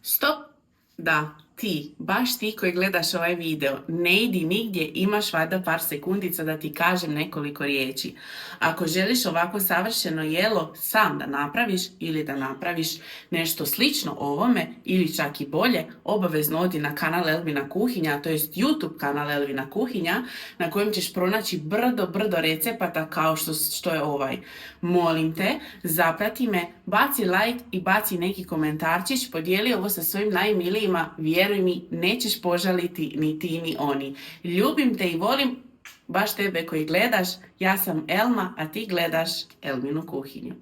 Stop! Da, ti, baš ti koji gledaš ovaj video, ne idi nigdje, imaš valjda par sekundica da ti kažem nekoliko riječi. Ako želiš ovako savršeno jelo sam da napraviš ili da napraviš nešto slično ovome ili čak i bolje, obavezno odi na kanal Elvina kuhinja, to jest YouTube kanal Elvina kuhinja, na kojem ćeš pronaći brdo recepata kao što je ovaj. Molim te, zaprati me, baci like i baci neki komentarčić, podijeli ovo sa svojim najmilijima, vjeruj mi, nećeš požaliti ni ti ni oni. Ljubim te i volim, baš tebe koji gledaš, ja sam Elma, a ti gledaš Elvinu kuhinju.